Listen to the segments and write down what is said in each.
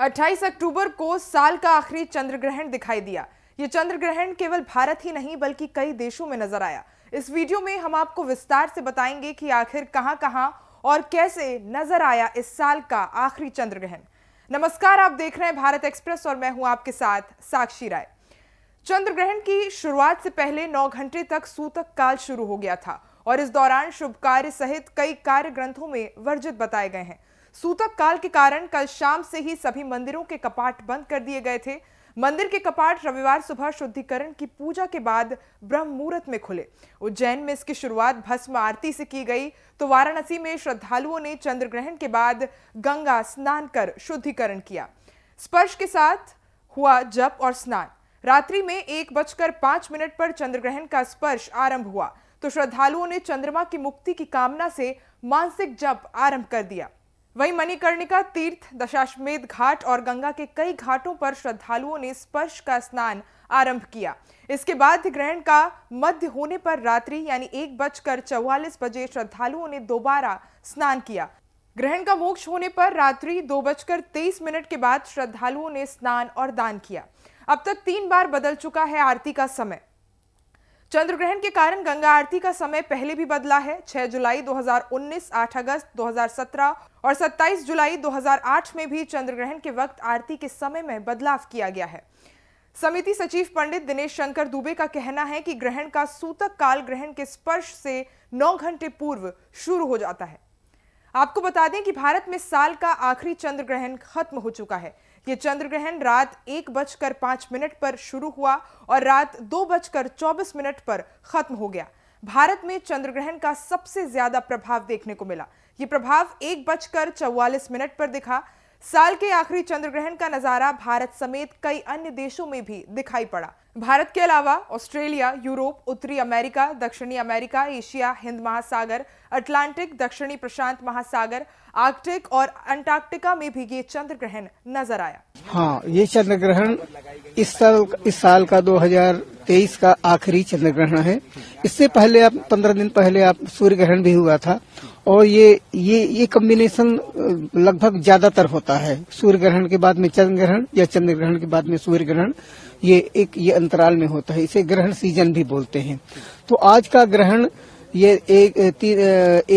28 अक्टूबर को साल का आखिरी चंद्र ग्रहण दिखाई दिया। ये चंद्र ग्रहण केवल भारत ही नहीं बल्कि कई देशों में नजर आया। इस वीडियो में हम आपको विस्तार से बताएंगे कि आखिर कहां और कैसे नजर आया इस साल का आखिरी चंद्र ग्रहण। नमस्कार, आप देख रहे हैं भारत एक्सप्रेस और मैं हूं आपके साथ साक्षी राय। चंद्र ग्रहण की शुरुआत से पहले 9 घंटे तक सूतक काल शुरू हो गया था और इस दौरान शुभ कार्य सहित कई कार्य ग्रंथों में वर्जित बताए गए हैं। सूतक काल के कारण कल शाम से ही सभी मंदिरों के कपाट बंद कर दिए गए थे। मंदिर के कपाट रविवार सुबह शुद्धिकरण की पूजा के बाद ब्रह्म मुहूर्त में खुले। उज्जैन में इसकी शुरुआत भस्म आरती से की गई तो वाराणसी में श्रद्धालुओं ने चंद्र ग्रहण के बाद गंगा स्नान कर शुद्धिकरण किया। स्पर्श के साथ हुआ जप और स्नान। रात्रि में 1:05 पर चंद्र ग्रहण का स्पर्श आरंभ हुआ तो श्रद्धालुओं ने चंद्रमा की मुक्ति की कामना से मानसिक जप आरंभ कर दिया। वहीं मणिकर्णिका तीर्थ, दशाश्वमेध घाट और गंगा के कई घाटों पर श्रद्धालुओं ने स्पर्श का स्नान आरंभ किया। इसके बाद ग्रहण का मध्य होने पर रात्रि यानी 1:44 बजे श्रद्धालुओं ने दोबारा स्नान किया। ग्रहण का मोक्ष होने पर रात्रि 2:23 के बाद श्रद्धालुओं ने स्नान और दान किया। अब तक 3 बार बदल चुका है आरती का समय। चंद्र ग्रहण के कारण गंगा आरती का समय पहले भी बदला है। 6 जुलाई 2019, 8 अगस्त 2017 और 27 जुलाई 2008 में भी चंद्र ग्रहण के वक्त आरती के समय में बदलाव किया गया है। समिति सचिव पंडित दिनेश शंकर दुबे का कहना है कि ग्रहण का सूतक काल ग्रहण के स्पर्श से 9 घंटे पूर्व शुरू हो जाता है। आपको बता दें कि भारत में साल का आखिरी चंद्र ग्रहण खत्म हो चुका है। ये चंद्र ग्रहण रात 1:05 पर शुरू हुआ और रात 2:24 पर खत्म हो गया। भारत में चंद्र ग्रहण का सबसे ज्यादा प्रभाव देखने को मिला। ये प्रभाव 1:44 पर दिखा। साल के आखिरी चंद्र ग्रहण का नजारा भारत समेत कई अन्य देशों में भी दिखाई पड़ा। भारत के अलावा ऑस्ट्रेलिया, यूरोप, उत्तरी अमेरिका, दक्षिणी अमेरिका, एशिया, हिंद महासागर, अटलांटिक, दक्षिणी प्रशांत महासागर, आर्कटिक और अंटार्कटिका में भी ये चंद्र ग्रहण नजर आया। हाँ, ये चंद्र ग्रहण इस साल का 2023 का आखिरी चंद्र ग्रहण है। इससे पहले 15 दिन पहले सूर्य ग्रहण भी हुआ था और ये कॉम्बिनेशन लगभग ज्यादातर होता है। सूर्य ग्रहण के बाद में चंद्र ग्रहण या चंद्र ग्रहण के बाद में सूर्य ग्रहण, ये अंतराल में होता है। इसे ग्रहण सीजन भी बोलते हैं। तो आज का ग्रहण ये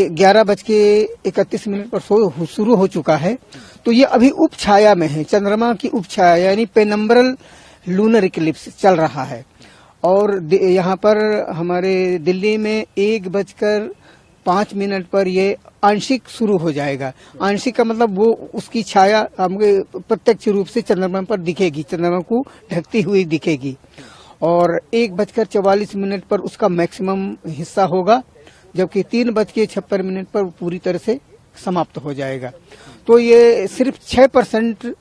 11:31 पर शुरू हो चुका है। तो ये अभी उप छाया में है, चंद्रमा की उप छाया यानी पेनम्ब्रल लूनर इक्लिप्स चल रहा है। और यहाँ पर हमारे दिल्ली में 1:05 पर ये आंशिक शुरू हो जाएगा। आंशिक का मतलब वो उसकी छाया हमको प्रत्यक्ष रूप से चंद्रमा पर दिखेगी, चंद्रमा को ढकती हुई दिखेगी। और 1:44 पर उसका मैक्सिमम हिस्सा होगा, जबकि 3:56 पर पूरी तरह से समाप्त हो जाएगा। तो ये सिर्फ 6%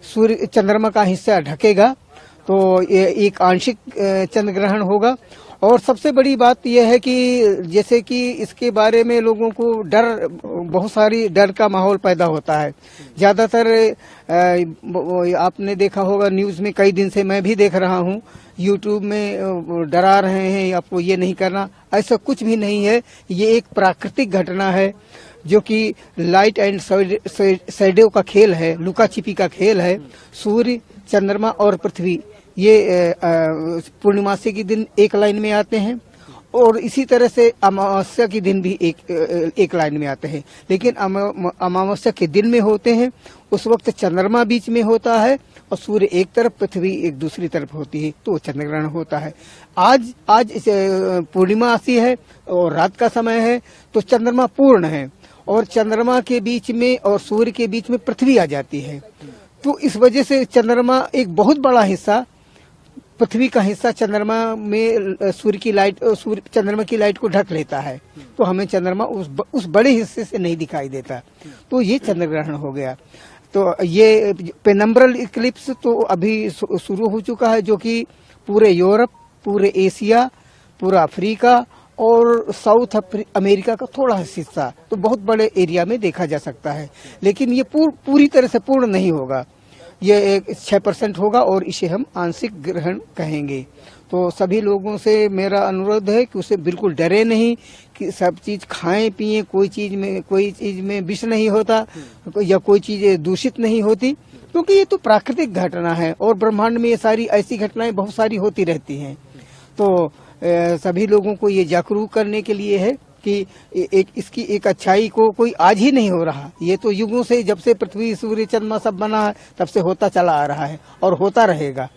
सूर्य चंद्रमा का हिस्सा ढकेगा। तो ये एक आंशिक चंद्र ग्रहण होगा। और सबसे बड़ी बात यह है कि जैसे कि इसके बारे में लोगों को बहुत सारी डर का माहौल पैदा होता है। ज्यादातर आपने देखा होगा न्यूज में, कई दिन से मैं भी देख रहा हूँ, यूट्यूब में डरा रहे हैं आपको ये नहीं करना। ऐसा कुछ भी नहीं है। ये एक प्राकृतिक घटना है जो कि लाइट एंड शैडो का खेल है, लुका छिपी का खेल है। सूर्य, चंद्रमा और पृथ्वी ये पूर्णिमासी के दिन एक लाइन में आते हैं और इसी तरह से अमावस्या के दिन भी एक लाइन में आते हैं। लेकिन अमावस्या के दिन में होते हैं, उस वक्त चंद्रमा बीच में होता है और सूर्य एक तरफ, पृथ्वी एक दूसरी तरफ होती है, तो चंद्र ग्रहण होता है। आज पूर्णिमासी है और रात का समय है, तो चंद्रमा पूर्ण है और चंद्रमा के बीच में और सूर्य के बीच में पृथ्वी आ जाती है। तो इस वजह से चंद्रमा एक बहुत बड़ा हिस्सा, पृथ्वी का हिस्सा चंद्रमा में चंद्रमा की लाइट को ढक लेता है। तो हमें चंद्रमा उस बड़े हिस्से से नहीं दिखाई देता। तो ये चंद्र ग्रहण हो गया। तो ये पेनम्ब्रल इक्लिप्स तो अभी शुरू हो चुका है, जो कि पूरे यूरोप, पूरे एशिया, पूरा अफ्रीका और साउथ अमेरिका का थोड़ा हिस्सा, तो बहुत बड़े एरिया में देखा जा सकता है। लेकिन ये पूरी तरह से पूर्ण नहीं होगा। ये 6% होगा और इसे हम आंशिक ग्रहण कहेंगे। तो सभी लोगों से मेरा अनुरोध है कि उसे बिल्कुल डरे नहीं, कि सब चीज खाएं पिए, कोई चीज में विष नहीं होता या कोई चीज दूषित नहीं होती। क्योंकि ये तो प्राकृतिक घटना है और ब्रह्मांड में ये सारी ऐसी घटनाएं बहुत सारी होती रहती हैं। तो सभी लोगों को ये जागरूक करने के लिए है कि इसकी एक अच्छाई को कोई आज ही नहीं हो रहा, ये तो युगों से, जब से पृथ्वी सूर्य चंद्रमा सब बना है तब से होता चला आ रहा है और होता रहेगा।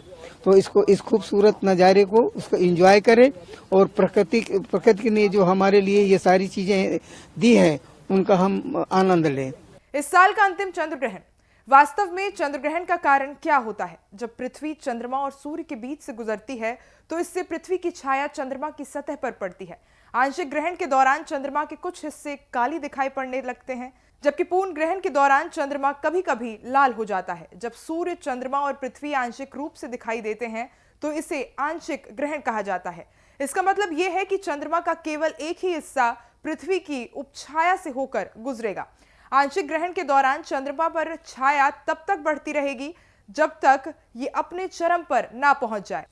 तो इसको, इस खूबसूरत नज़ारे को उसको एंजॉय करें और प्रकृति ने जो हमारे लिए ये सारी चीजें दी हैं उनका हम आनंद लें। इस साल का अंतिम चंद्र ग्रहण, वास्तव में चंद्र ग्रहण का कारण क्या होता है? जब पृथ्वी चंद्रमा और सूर्य के बीच से गुजरती है तो इससे पृथ्वी की छाया चंद्रमा की सतह पर पड़ती है। आंशिक ग्रहण के दौरान चंद्रमा के कुछ हिस्से काली दिखाई पड़ने लगते हैं, जबकि पूर्ण ग्रहण के दौरान चंद्रमा कभी कभी लाल हो जाता है। जब सूर्य, चंद्रमा और पृथ्वी आंशिक रूप से दिखाई देते हैं तो इसे आंशिक ग्रहण कहा जाता है। इसका मतलब यह है कि चंद्रमा का केवल एक ही हिस्सा पृथ्वी की उपछाया से होकर गुजरेगा। आंशिक ग्रहण के दौरान चंद्रमा पर छाया तब तक बढ़ती रहेगी जब तक ये अपने चरम पर ना पहुंच जाए।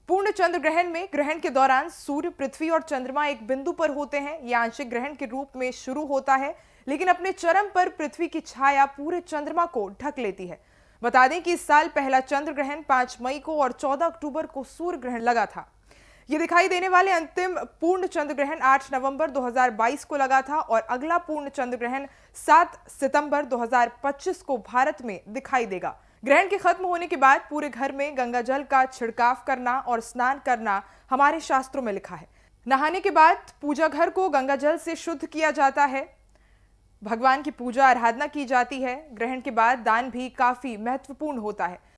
पूर्ण चंद्र ग्रहण में ग्रहण के दौरान सूर्य, पृथ्वी और चंद्रमा एक बिंदु पर होते हैं। यह आंशिक ग्रहण के रूप में शुरू होता है, लेकिन अपने चरम पर पृथ्वी की छाया पूरे चंद्रमा को ढक लेती है। बता दें कि इस साल पहला चंद्र ग्रहण 5 मई को और 14 अक्टूबर को सूर्य ग्रहण लगा था। ये दिखाई देने वाले अंतिम पूर्ण चंद्र ग्रहण 8 नवंबर 2022 को लगा था और अगला पूर्ण चंद्र ग्रहण 7 सितंबर 2025 को भारत में दिखाई देगा। ग्रहण के खत्म होने के बाद पूरे घर में गंगा जल का छिड़काव करना और स्नान करना हमारे शास्त्रों में लिखा है। नहाने के बाद पूजा घर को गंगा जल से शुद्ध किया जाता है, भगवान की पूजा आराधना की जाती है। ग्रहण के बाद दान भी काफी महत्वपूर्ण होता है।